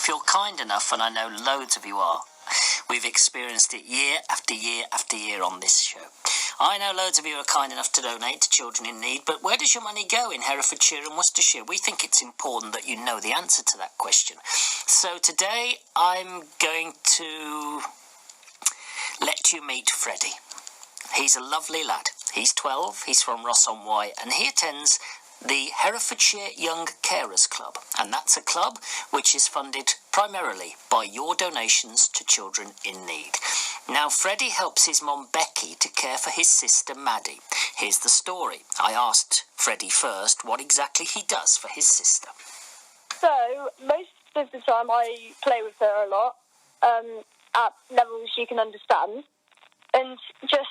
if you're kind enough, and I know loads of you are, we've experienced it year after year after year on this show. I know loads of you are kind enough to donate to children in need, but where does your money go in Herefordshire and Worcestershire? We think it's important that you know the answer to that question. So today I'm going to let you meet Freddie. He's a lovely lad. He's 12, he's from Ross-on-Wye, and he attends the Herefordshire Young Carers Club, and that's a club which is funded primarily by your donations to children in need. Now, Freddie helps his mum Becky to care for his sister Maddie. Here's the story. I asked Freddie first what exactly he does for his sister. So, most of the time I play with her a lot, at levels she can understand, and just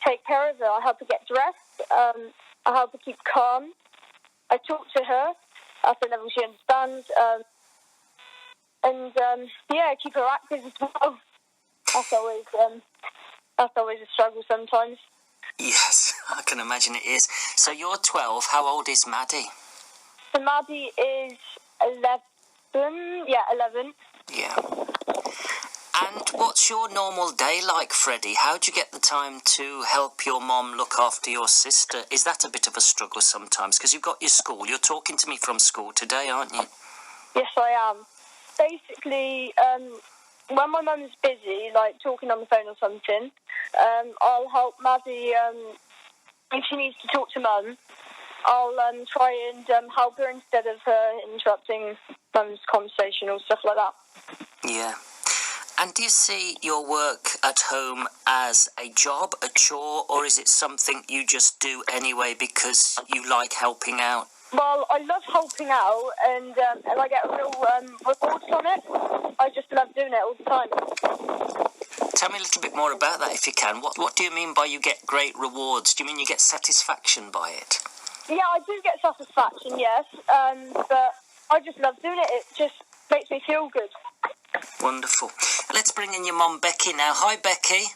take care of her. I help her get dressed, I help her keep calm. I talk to her at the level she understands, and keep her active as well. That's always a struggle sometimes. Yes, I can imagine it is. So you're 12. How old is Maddie? So Maddie is 11. Yeah, 11. Yeah. And what's your normal day like, Freddie? How do you get the time to help your mom look after your sister? Is that a bit of a struggle sometimes? Because you've got your school. You're talking to me from school today, aren't you? Yes, I am. Basically, when my mum's busy, like talking on the phone or something, I'll help Maddie. If she needs to talk to Mum, I'll try and help her instead of her interrupting Mum's conversation or stuff like that. Yeah. And do you see your work at home as a job, a chore, or is it something you just do anyway because you like helping out? Well, I love helping out, and I get real rewards from it. I just love doing it all the time. Tell me a little bit more about that, if you can. What do you mean by you get great rewards? Do you mean you get satisfaction by it? Yeah, I do get satisfaction, yes, but I just love doing it. It just makes me feel good. Wonderful. Let's bring in your mum, Becky, now. Hi, Becky.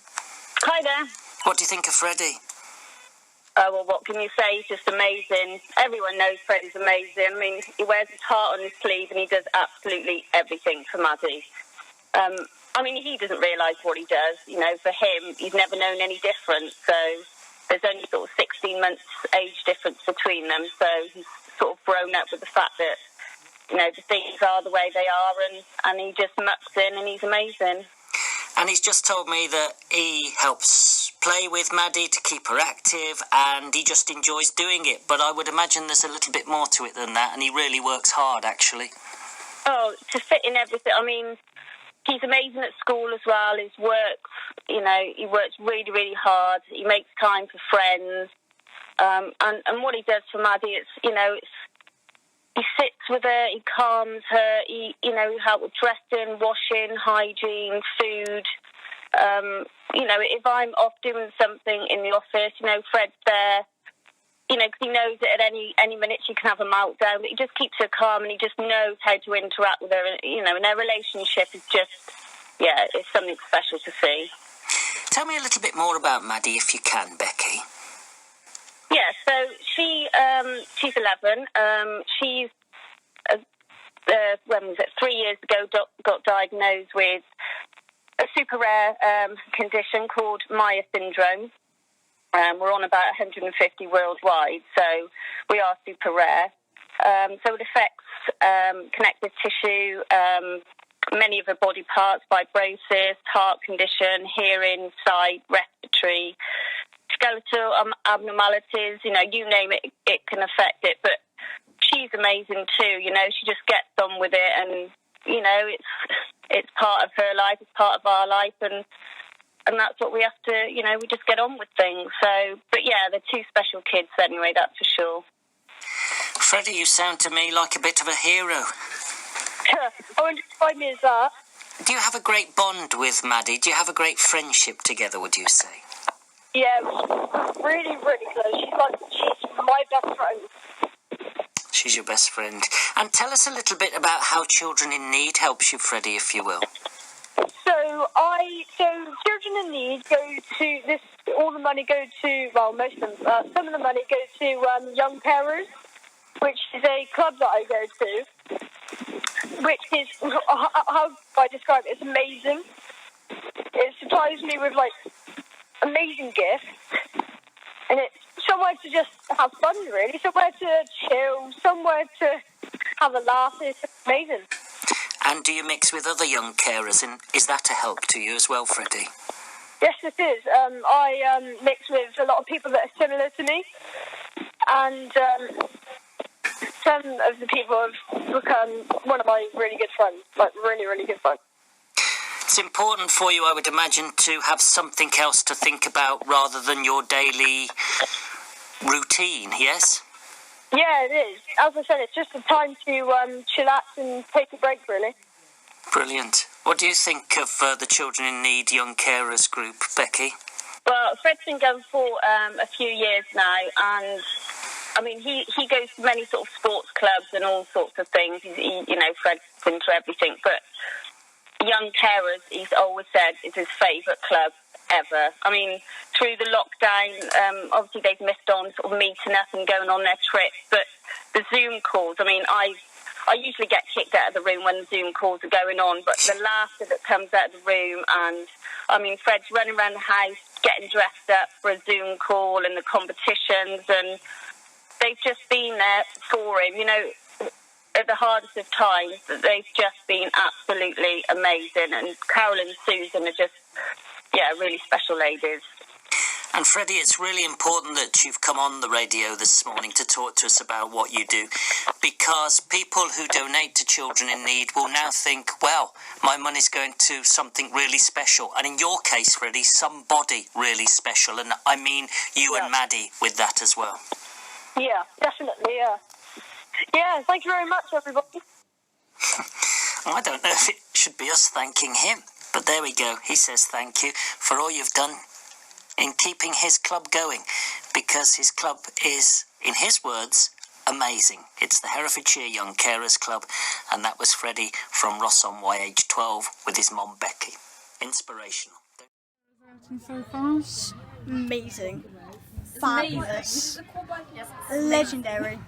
Hi there. What do you think of Freddie? Well, what can you say? He's just amazing. Everyone knows Freddie's amazing. I mean, he wears his heart on his sleeve and he does absolutely everything for Maddie. I mean, he doesn't realise what he does. You know, for him, he's never known any different. So there's only sort of 16 months age difference between them. So he's sort of grown up with the fact that, you know, the things are the way they are, and he just mucks in and he's amazing. And he's just told me that he helps play with Maddie to keep her active, and he just enjoys doing it. But I would imagine there's a little bit more to it than that, and he really works hard, actually. Oh, to fit in everything. I mean, he's amazing at school as well. His work, you know, he works really, really hard. He makes time for friends. And what he does for Maddie, he sits with her, he calms her, he helps with dressing, washing, hygiene, food. If I'm off doing something in the office, Fred's there, because he knows that at any minute she can have a meltdown, but he just keeps her calm and he just knows how to interact with her, and their relationship is just, it's something special to see. Tell me a little bit more about Maddie, if you can, Becky. Yeah, so she's 11. She's, 3 years ago, got diagnosed with a super rare condition called Maya syndrome. We're on about 150 worldwide, so we are super rare. So it affects connective tissue, many of her body parts, fibrosis, heart condition, hearing, sight, respiratory, skeletal abnormalities, you name it, it can affect it. But she's amazing too, she just gets on with it, and, it's part of her life, it's part of our life, and that's what we have to, we just get on with things. So, but yeah, they're two special kids anyway, that's for sure. Freddie, you sound to me like a bit of a hero. I wouldn't describe me as that. Do you have a great bond with Maddie? Do you have a great friendship together, would you say? Yeah, really, really close. She's my best friend. She's your best friend. And tell us a little bit about how Children in Need helps you, Freddie, if you will. So Children in Need go to this. All the money goes to, well, most of them. Some of the money goes to Young Carers, which is a club that I go to. which is, how do I describe it? It's amazing. It surprised me with, like, amazing gifts. And it's somewhere to just have fun, really. Somewhere to chill. Somewhere to have a laugh. It's amazing. And do you mix with other young carers, and is that a help to you as well, Freddie? Yes, it is. I mix with a lot of people that are similar to me. And some of the people have become one of my really good friends. Like, really, really good friends. It's important for you, I would imagine, to have something else to think about rather than your daily routine, yes? Yeah, it is. As I said, it's just a time to chillax and take a break, really. Brilliant. What do you think of the Children in Need Young Carers group, Becky? Well, Fred's been going for a few years now, and I mean, he goes to many sort of sports clubs and all sorts of things. Fred's into everything, but Young Carers, he's always said, is his favourite club ever. I mean, through the lockdown, obviously they've missed on sort of meeting up and going on their trips, but the Zoom calls, I mean, I usually get kicked out of the room when the Zoom calls are going on, but the laughter that comes out of the room, and I mean, Fred's running around the house getting dressed up for a Zoom call and the competitions, and they've just been there for him, at the hardest of times. They've just been absolutely amazing, and Carol and Susan are just, really special ladies. And Freddie, it's really important that you've come on the radio this morning to talk to us about what you do, because people who donate to Children in Need will now think, well, my money's going to something really special. And in your case, Freddie, somebody really special. And I mean you and Maddie with that as well. Yeah, definitely, yeah. Yeah, thank you very much, everybody. I don't know if it should be us thanking him, but there we go. He says thank you for all you've done in keeping his club going, because his club is, in his words, amazing. It's the Herefordshire Young Carers Club, and that was Freddie from Ross-on-Wye, age 12, with his mum Becky. Inspirational. So far? Amazing. Fabulous. Legendary.